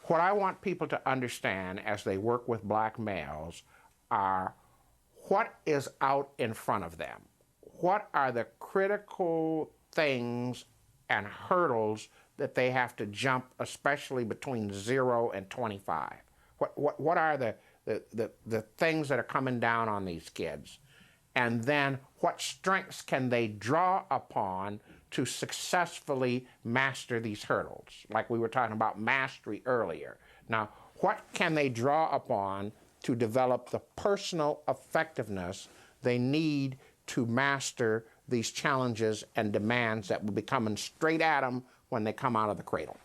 What I want people to understand as they work with black males are what is out in front of them. What are the critical things and hurdles that they have to jump, especially between 0 and 25? What are the things that are coming down on these kids? And then what strengths can they draw upon to successfully master these hurdles? Like we were talking about mastery earlier. Now, what can they draw upon to develop the personal effectiveness they need to master these challenges and demands that will be coming straight at them when they come out of the cradle?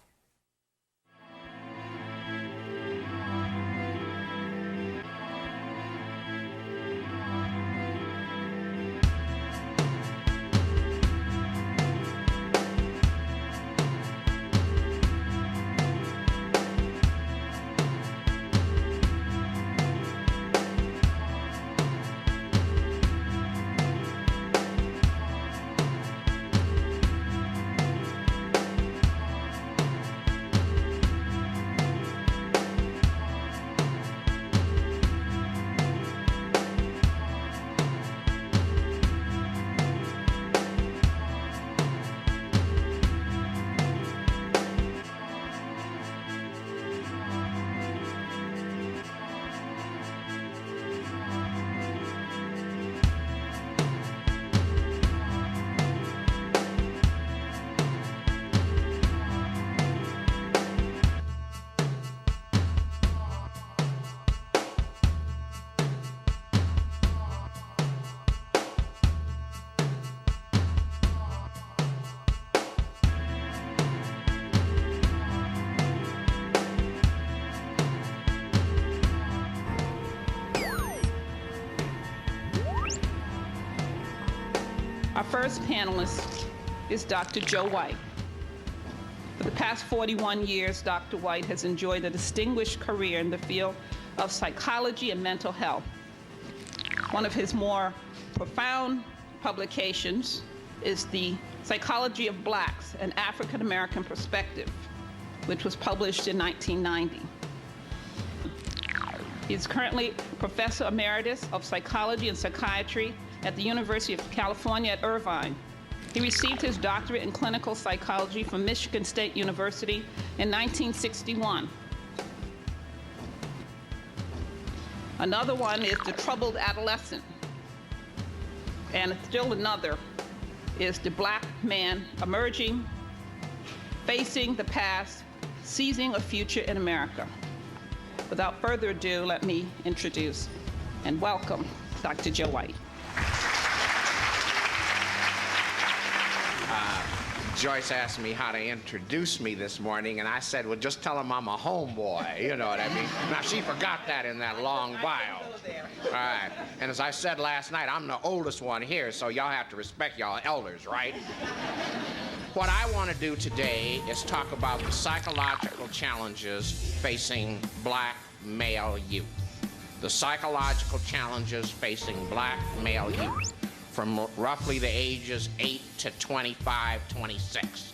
Our first panelist is Dr. Joe White. For the past 41 years, Dr. White has enjoyed a distinguished career in the field of psychology and mental health. One of his more profound publications is The Psychology of Blacks, an African American Perspective, which was published in 1990. He's currently Professor Emeritus of Psychology and Psychiatry at the University of California at Irvine. He received his doctorate in clinical psychology from Michigan State University in 1961. Another one is The Troubled Adolescent. And still another is The Black Man Emerging, Facing the Past, Seizing a Future in America. Without further ado, let me introduce and welcome Dr. Joe White. Joyce asked me how to introduce me this morning, and I said, well, just tell him I'm a homeboy, you know what I mean? Now, she forgot that in that long bio. All right, and as I said last night, I'm the oldest one here, so y'all have to respect y'all elders, right? What I want to do today is talk about the psychological challenges facing black male youth. The psychological challenges facing black male youth from roughly the ages 8 to 25, 26.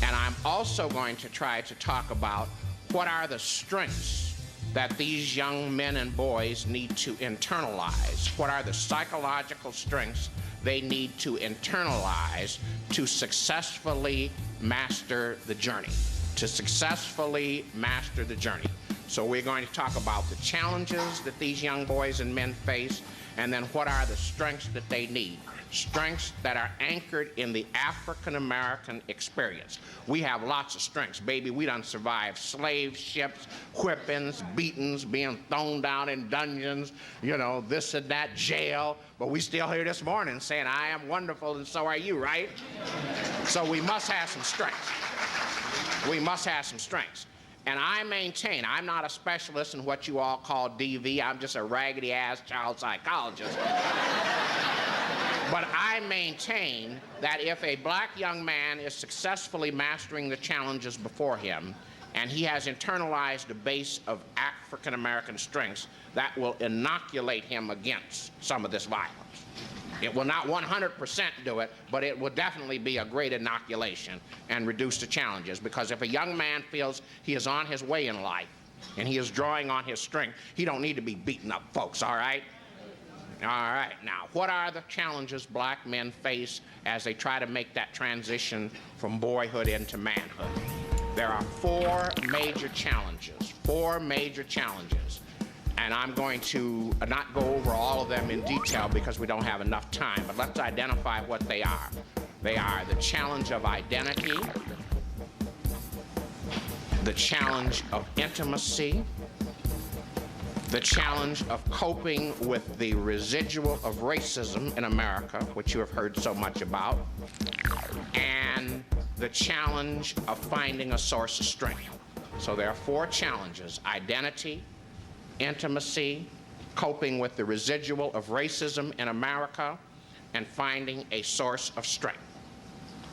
And I'm also going to try to talk about what are the strengths that these young men and boys need to internalize. What are the psychological strengths they need to internalize to successfully master the journey, So we're going to talk about the challenges that these young boys and men face, and then what are the strengths that they need. Strengths that are anchored in the African American experience. We have lots of strengths, baby. We done survived slave ships, whippings, beatings, being thrown down in dungeons, you know, this and that, jail. But we still here this morning saying, I am wonderful and so are you, right? So we must have some strengths. We must have some strengths. And I maintain, I'm not a specialist in what you all call DV. I'm just a raggedy-ass child psychologist. But I maintain that if a black young man is successfully mastering the challenges before him, and he has internalized a base of African American strengths, that will inoculate him against some of this violence. It will not 100% do it, but it will definitely be a great inoculation and reduce the challenges. Because if a young man feels he is on his way in life and he is drawing on his strength, he don't need to be beating up folks, all right? All right, now, what are the challenges black men face as they try to make that transition from boyhood into manhood? There are four major challenges, and I'm going to not go over all of them in detail because we don't have enough time, but let's identify what they are. They are the challenge of identity, the challenge of intimacy, the challenge of coping with the residual of racism in America, which you have heard so much about, and the challenge of finding a source of strength. So there are four challenges: identity, intimacy, coping with the residual of racism in America, and finding a source of strength.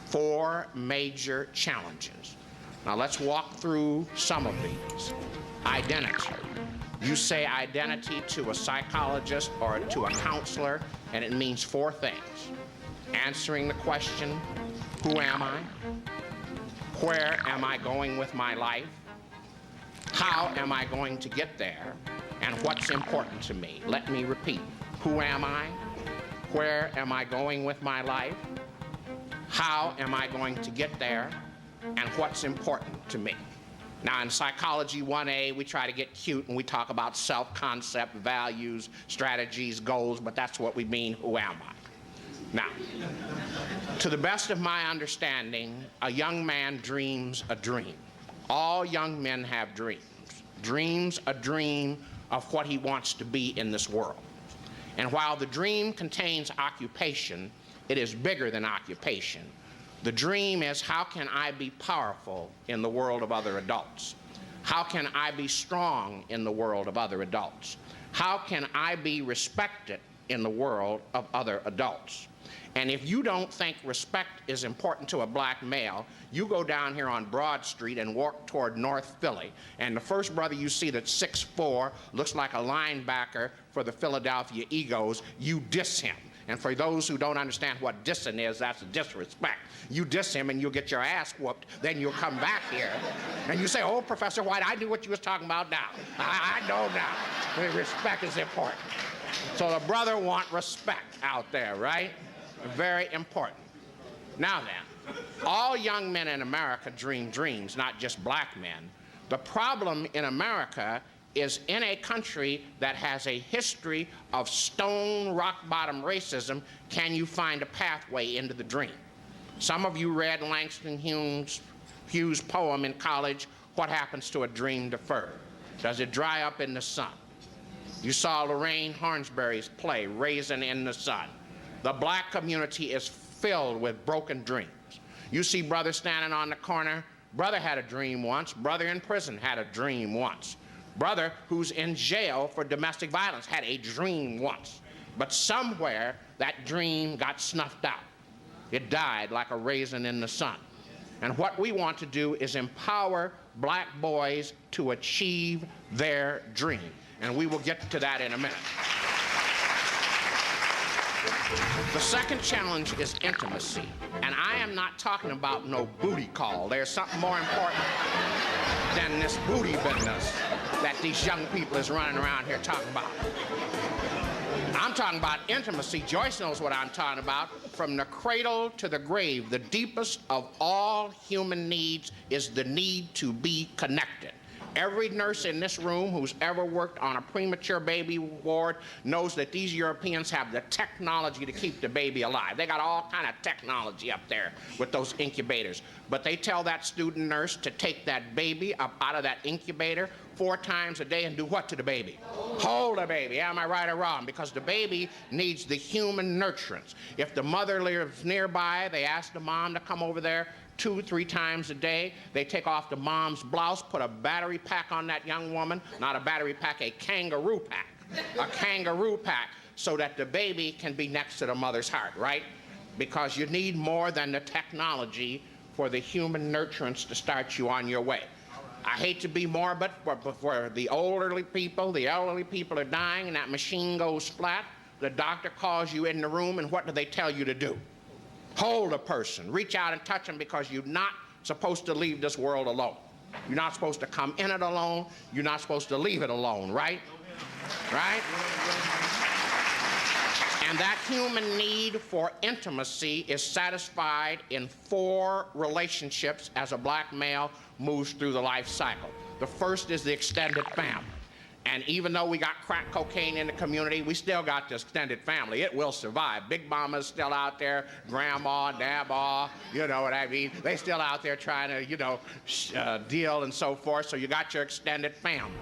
Four major challenges. Now let's walk through some of these. Identity. You say identity to a psychologist or to a counselor, and it means four things. Answering the question, who am I? Where am I going with my life? How am I going to get there? And what's important to me? Let me repeat. Who am I? Where am I going with my life? How am I going to get there? And what's important to me? Now, in Psychology 1A, we try to get cute and we talk about self-concept, values, strategies, goals, but that's what we mean, who am I? Now, to the best of my understanding, a young man dreams a dream. All young men have dreams. Dreams a dream of what he wants to be in this world. And while the dream contains occupation, it is bigger than occupation. The dream is, how can I be powerful in the world of other adults? How can I be strong in the world of other adults? How can I be respected in the world of other adults? And if you don't think respect is important to a black male, you go down here on Broad Street and walk toward North Philly, and the first brother you see that's 6'4", looks like a linebacker for the Philadelphia Eagles, you diss him. And for those who don't understand what dissing is, that's disrespect. You diss him and you'll get your ass whooped, then you'll come back here and you say, oh, Professor White, I knew what you was talking about now. I know now. Respect is important. So the brother want respect out there, right? Very important. Now then, all young men in America dream dreams, not just black men. The problem in America is, in a country that has a history of stone rock-bottom racism, can you find a pathway into the dream? Some of you read Langston Hughes' poem in college, What Happens to a Dream Deferred? Does it dry up in the sun? You saw Lorraine Hornsberry's play, Raisin in the Sun. The black community is filled with broken dreams. You see brother standing on the corner. Brother had a dream once. Brother in prison had a dream once. Brother who's in jail for domestic violence had a dream once. But somewhere that dream got snuffed out. It died like a raisin in the sun. And what we want to do is empower black boys to achieve their dream. And we will get to that in a minute. The second challenge is intimacy. And I am not talking about no booty call. There's something more important than this booty business that these young people is running around here talking about. I'm talking about intimacy. Joyce knows what I'm talking about. From the cradle to the grave, the deepest of all human needs is the need to be connected. Every nurse in this room who's ever worked on a premature baby ward knows that these Europeans have the technology to keep the baby alive. They got all kind of technology up there with those incubators. But they tell that student nurse to take that baby up out of that incubator 4 times a day and do what to the baby? Hold the baby. Am I right or wrong? Because the baby needs the human nurturance. If the mother lives nearby, they ask the mom to come over there 2-3 times a day. They take off the mom's blouse, put a battery pack on that young woman, not a battery pack, a kangaroo pack, a kangaroo pack, so that the baby can be next to the mother's heart, right? Because you need more than the technology for the human nurturance to start you on your way. I hate to be morbid, but for the elderly people are dying and that machine goes flat, the doctor calls you in the room, and what do they tell you to do? Hold a person. Reach out and touch them, because you're not supposed to leave this world alone. You're not supposed to come in it alone. You're not supposed to leave it alone, right? Right? And that human need for intimacy is satisfied in 4 relationships as a black male moves through the life cycle. The first is the extended family. And even though we got crack cocaine in the community, we still got the extended family. It will survive. Big Mama's still out there, Grandma, Dad-ma, you know what I mean? They still out there trying to, you know, deal and so forth. So you got your extended family.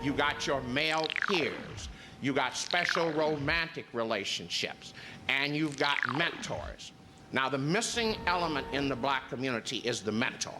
You got your male peers. You got special romantic relationships. And you've got mentors. Now, the missing element in the black community is the mentor.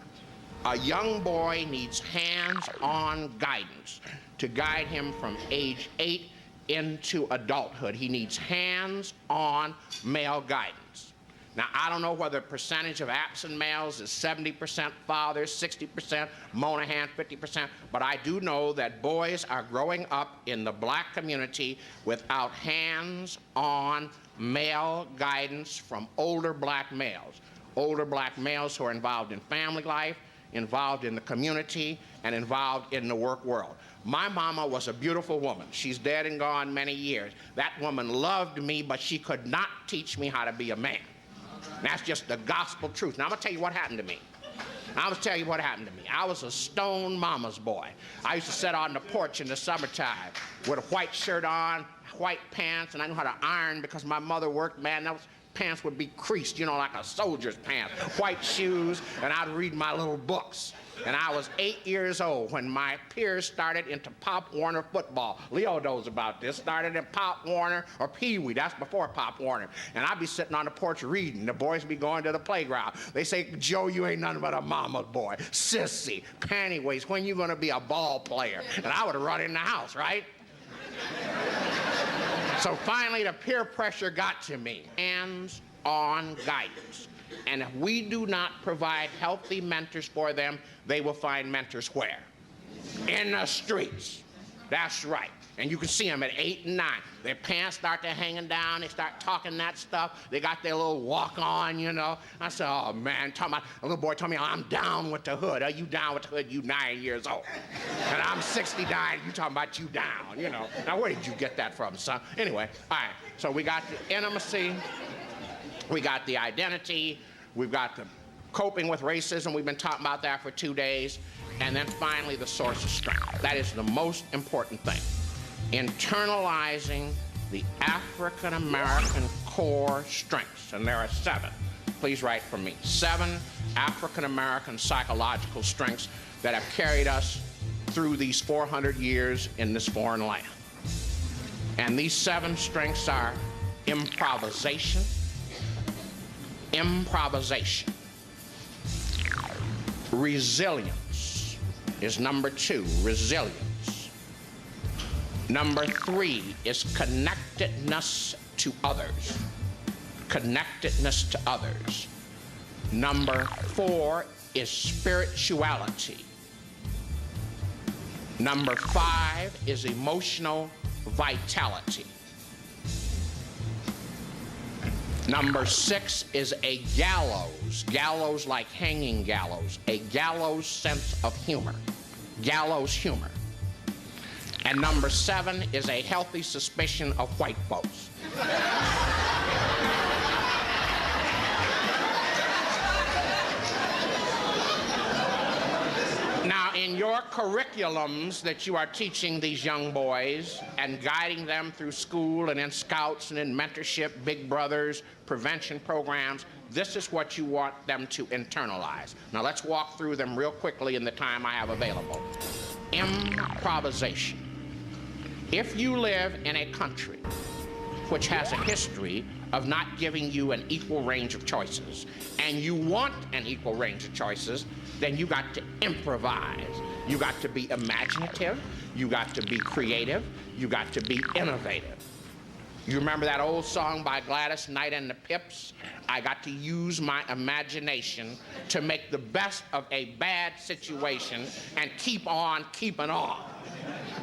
A young boy needs hands-on guidance to guide him from age 8 into adulthood. He needs hands-on male guidance. Now, I don't know whether the percentage of absent males is 70% fathers, 60%, Monahan, 50%, but I do know that boys are growing up in the black community without hands-on male guidance from older black males. Older black males who are involved in family life, involved in the community, and involved in the work world. My mama was a beautiful woman. She's dead and gone many years. That woman loved me, but she could not teach me how to be a man. And that's just the gospel truth. Now, I'm gonna tell you what happened to me. I was a stone mama's boy. I used to sit on the porch in the summertime with a white shirt on, white pants, and I knew how to iron because my mother worked, man. Those pants would be creased, you know, like a soldier's pants. White shoes, and I'd read my little books. And I was 8 years old when my peers started into Pop Warner football. Leo knows about this. Started in Pop Warner or Pee Wee. That's before Pop Warner. And I'd be sitting on the porch reading. The boys be going to the playground. They say, Joe, you ain't nothing but a mama's boy. Sissy, panty waist, when you gonna be a ball player? And I would run in the house, right? So finally, the peer pressure got to me. Hands-on guidance. And if we do not provide healthy mentors for them, they will find mentors where? In the streets. That's right. And you can see them at 8 and 9. Their pants start to hanging down. They start talking that stuff. They got their little walk on, you know. I said, oh, man, a little boy told me, I'm down with the hood. Are you down with the hood? You 9 years old. And I'm 69. You talking about you down, you know. Now, where did you get that from, son? Anyway, all right. So we got the intimacy. We got the identity. We've got the coping with racism. We've been talking about that for 2 days. And then finally, the source of strength. That is the most important thing. Internalizing the African-American core strengths. And there are 7. Please write for me. 7 African-American psychological strengths that have carried us through these 400 years in this foreign land. And these 7 strengths are improvisation, resilience is number 2, resilience. Number 3 is connectedness to others. Number 4 is spirituality. Number 5 is emotional vitality. Number 6 is a gallows like hanging gallows, a gallows sense of humor, gallows humor. And number 7 is a healthy suspicion of white folks. Now, in your curriculums that you are teaching these young boys and guiding them through school and in scouts and in mentorship, big brothers, prevention programs, this is what you want them to internalize. Now, let's walk through them real quickly in the time I have available. Improvisation. If you live in a country which has a history of not giving you an equal range of choices, and you want an equal range of choices, then you got to improvise. You got to be imaginative. You got to be creative. You got to be innovative. You remember that old song by Gladys Knight and the Pips? I got to use my imagination to make the best of a bad situation and keep on keeping on.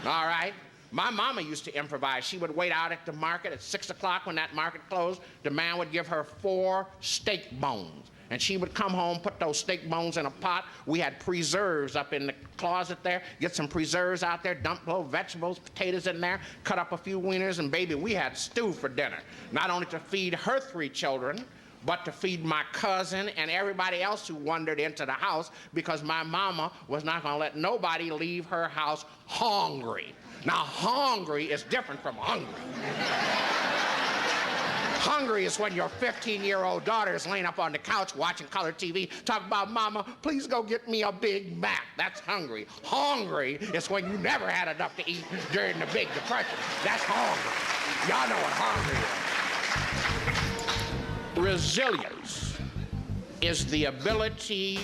All right? My mama used to improvise. She would wait out at the market at 6 o'clock when that market closed. The man would give her 4 steak bones. And she would come home, put those steak bones in a pot. We had preserves up in the closet there. Get some preserves out there, dump little vegetables, potatoes in there, cut up a few wieners, and baby, we had stew for dinner. Not only to feed her 3 children, but to feed my cousin and everybody else who wandered into the house, because my mama was not gonna let nobody leave her house hungry. Now, hungry is different from hungry. Hungry is when your 15-year-old daughter is laying up on the couch watching color TV, talking about, Mama, please go get me a Big Mac. That's hungry. Hungry is when you never had enough to eat during the Big Depression. That's hungry. Y'all know what hungry is. Resilience is the ability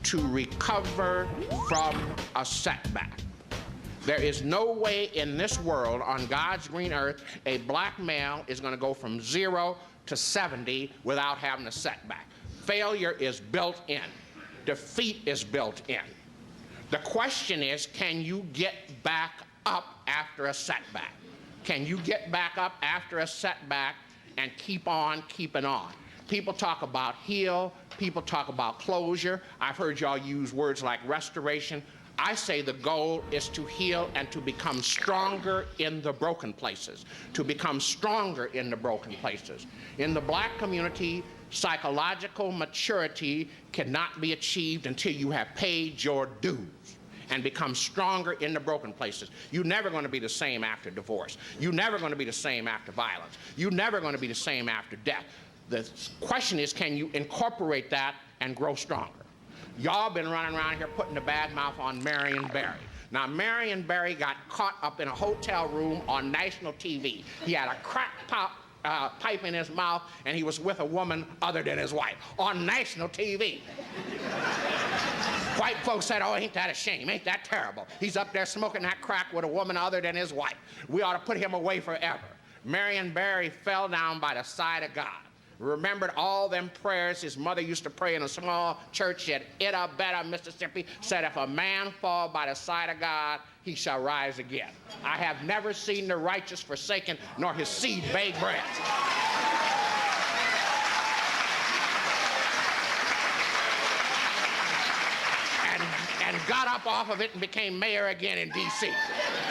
to recover from a setback. There is no way in this world, on God's green earth, a black male is going to go from 0 to 70 without having a setback. Failure is built in. Defeat is built in. The question is, can you get back up after a setback? Can you get back up after a setback and keep on keeping on? People talk about heal. People talk about closure. I've heard y'all use words like restoration. I say the goal is to heal and to become stronger in the broken places, to become stronger in the broken places. In the black community, psychological maturity cannot be achieved until you have paid your dues and become stronger in the broken places. You're never going to be the same after divorce. You're never going to be the same after violence. You're never going to be the same after death. The question is, can you incorporate that and grow stronger? Y'all been running around here putting the bad mouth on Marion Barry. Now, Marion Barry got caught up in a hotel room on national TV. He had a crack pipe in his mouth, and he was with a woman other than his wife on national TV. White folks said, oh, ain't that a shame? Ain't that terrible? He's up there smoking that crack with a woman other than his wife. We ought to put him away forever. Marion Barry fell down by the side of God. Remembered all them prayers his mother used to pray in a small church at Itta, Mississippi, said, if a man fall by the side of God, he shall rise again. I have never seen the righteous forsaken, nor his seed beg bread. And got up off of it and became mayor again in D.C.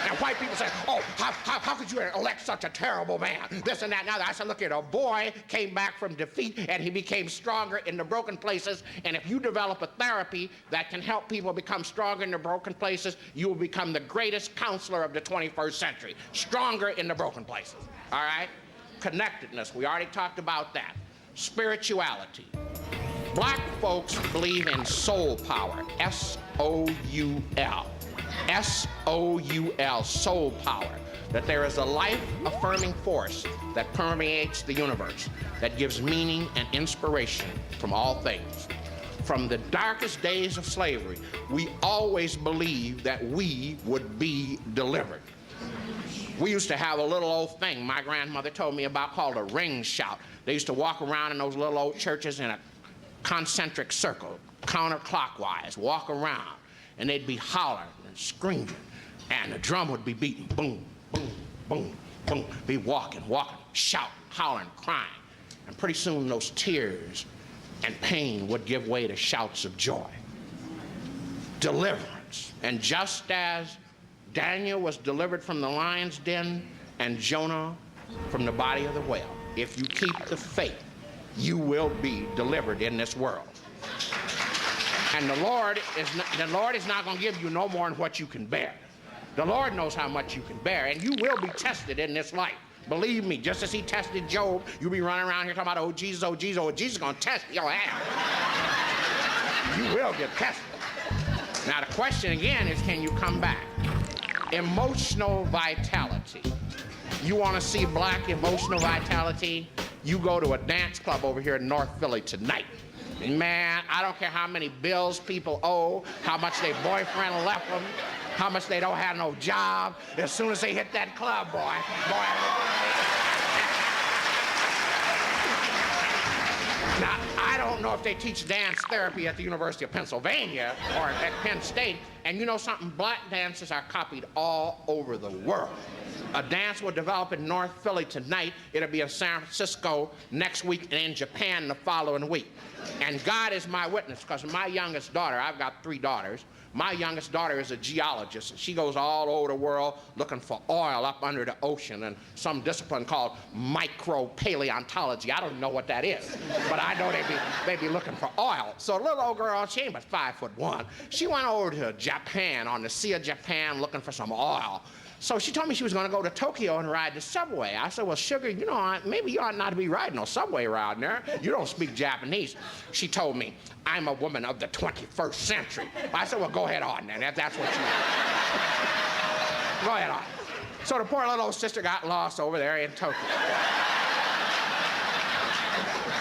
And white people say, oh, how could you elect such a terrible man? This and that and the other. I said, look, a boy came back from defeat and he became stronger in the broken places. And if you develop a therapy that can help people become stronger in the broken places, you will become the greatest counselor of the 21st century. Stronger in the broken places, all right? Connectedness, we already talked about that. Spirituality. Black folks believe in soul power, S-O-U-L. S-O-U-L, soul power. That there is a life-affirming force that permeates the universe, that gives meaning and inspiration from all things. From the darkest days of slavery, we always believed that we would be delivered. We used to have a little old thing my grandmother told me about called a ring shout. They used to walk around in those little old churches in a concentric circle, counterclockwise, walk around, and they'd be hollering and screaming, and the drum would be beating, boom, boom, boom, boom, be walking, shouting, hollering, crying, and pretty soon those tears and pain would give way to shouts of joy. Deliverance. And just as Daniel was delivered from the lion's den and Jonah from the body of the whale, if you keep the faith, you will be delivered in this world. And the Lord is not going to give you no more than what you can bear. The Lord knows how much you can bear, and you will be tested in this life. Believe me, just as he tested Job, you'll be running around here talking about, oh, Jesus, oh, Jesus, oh, Jesus is going to test your ass. You will get tested. Now, the question again is, can you come back? Emotional vitality. You want to see black emotional vitality? You go to a dance club over here in North Philly tonight. Man, I don't care how many bills people owe, how much their boyfriend left them, how much they don't have no job. As soon as they hit that club, boy. Now, I don't know if they teach dance therapy at the University of Pennsylvania or at Penn State. And you know something? Black dances are copied all over the world. A dance will develop in North Philly tonight. It'll be in San Francisco next week and in Japan the following week. And God is my witness, because my youngest daughter, I've got 3 daughters, my youngest daughter is a geologist, and she goes all over the world looking for oil up under the ocean and some discipline called micropaleontology. I don't know what that is, but I know they be looking for oil. So a little old girl, she ain't but 5'1", she went over to Japan, on the Sea of Japan, looking for some oil. So she told me she was going to go to Tokyo and ride the subway. I said, well, sugar, you know, maybe you ought not to be riding no subway around there. You don't speak Japanese. She told me, I'm a woman of the 21st century. I said, well, go ahead on then, if that's what you want. Go ahead on. So the poor little old sister got lost over there in Tokyo.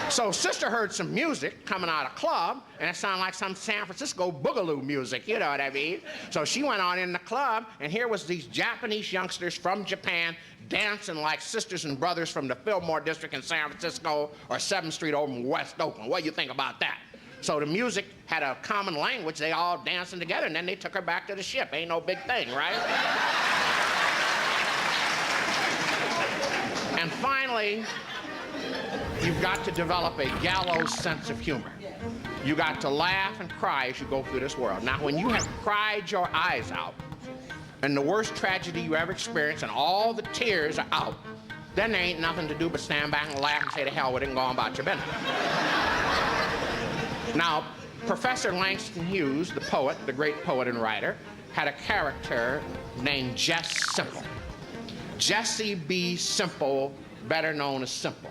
So sister heard some music coming out of a club, and it sounded like some San Francisco boogaloo music, you know what I mean? So she went on in the club, and here was these Japanese youngsters from Japan dancing like sisters and brothers from the Fillmore District in San Francisco or 7th Street over in West Oakland. What do you think about that? So the music had a common language. They all dancing together, and then they took her back to the ship. Ain't no big thing, right? And finally, you've got to develop a gallows sense of humor. You got to laugh and cry as you go through this world. Now, when you have cried your eyes out, and the worst tragedy you ever experienced, and all the tears are out, then there ain't nothing to do but stand back and laugh and say to hell with it and go on about your business. Now, Professor Langston Hughes, the poet, the great poet and writer, had a character named Jess Simple. Jesse B. Simple, better known as Simple.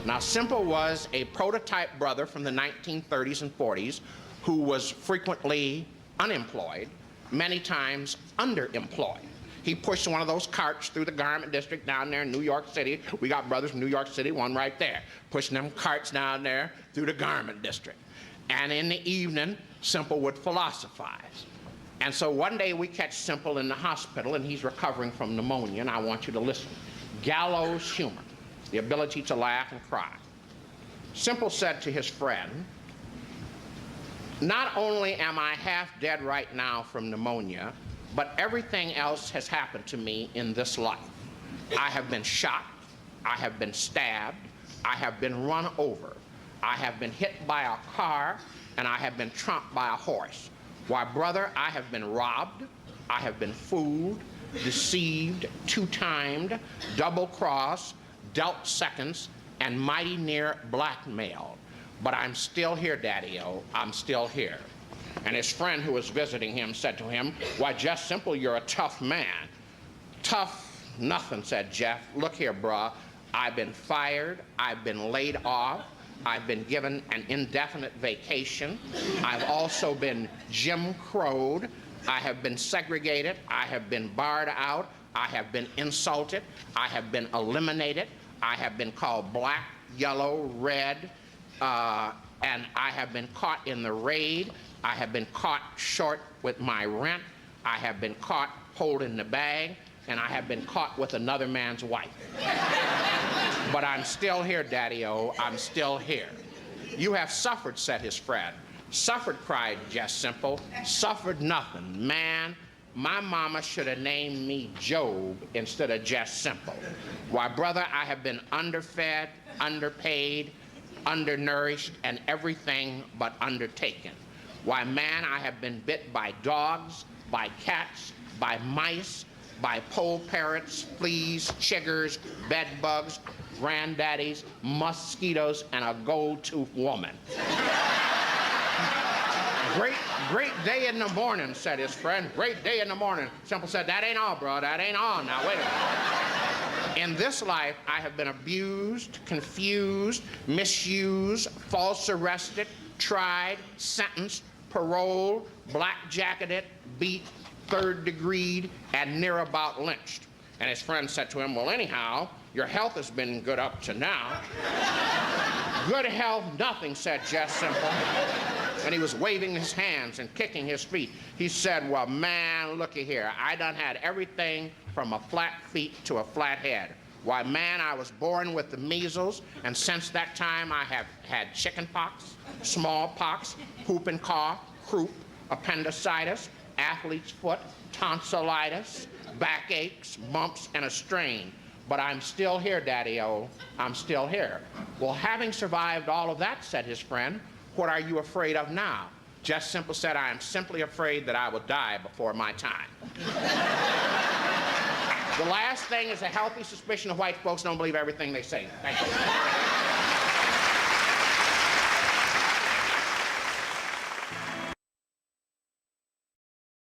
Now, Simple was a prototype brother from the 1930s and 40s who was frequently unemployed, many times underemployed. He pushed one of those carts through the garment district down there in New York City. We got brothers from New York City, one right there, pushing them carts down there through the garment district. And in the evening, Simple would philosophize. And so one day we catch Simple in the hospital, and he's recovering from pneumonia, and I want you to listen. Gallows humor, the ability to laugh and cry. Simple said to his friend, not only am I half dead right now from pneumonia, but everything else has happened to me in this life. I have been shot, I have been stabbed, I have been run over, I have been hit by a car, and I have been trumped by a horse. Why, brother, I have been robbed, I have been fooled, deceived, two-timed, double-crossed, dealt seconds, and mighty near blackmailed. But I'm still here, Daddy-O, I'm still here. And his friend who was visiting him said to him, why, Jeff Simple, you're a tough man. Tough nothing, said Jeff. Look here, bruh, I've been fired, I've been laid off, I've been given an indefinite vacation. I've also been Jim Crowed. I have been segregated. I have been barred out. I have been insulted. I have been eliminated. I have been called black, yellow, red, and I have been caught in the raid. I have been caught short with my rent. I have been caught holding the bag, and I have been caught with another man's wife. But I'm still here, Daddy-O, I'm still here. You have suffered, said his friend. Suffered, cried Jess Simple. Suffered nothing. Man, my mama should have named me Job instead of Jess Simple. Why, brother, I have been underfed, underpaid, undernourished, and everything but undertaken. Why, man, I have been bit by dogs, by cats, by mice, by pole parrots, fleas, chiggers, bed bugs, granddaddies, mosquitoes, and a gold-toothed woman. Great day in the morning, said his friend. Great day in the morning. Simple said, that ain't all, bro. That ain't all. Now, wait a minute. In this life, I have been abused, confused, misused, false arrested, tried, sentenced, paroled, black-jacketed, beat, third-degreed, and near about lynched. And his friend said to him, well, anyhow, your health has been good up to now. Good health, nothing, said Jess Simple. And he was waving his hands and kicking his feet. He said, well, man, looky here. I done had everything from a flat feet to a flat head. Why, man, I was born with the measles, and since that time I have had chicken pox, smallpox, whooping cough, croup, appendicitis, athlete's foot, tonsillitis, backaches, mumps, and a strain. But I'm still here, Daddy-O. I'm still here. Well, having survived all of that, said his friend, what are you afraid of now? Just Simple said, I am simply afraid that I will die before my time. The last thing is a healthy suspicion of white folks don't believe everything they say. Thank you.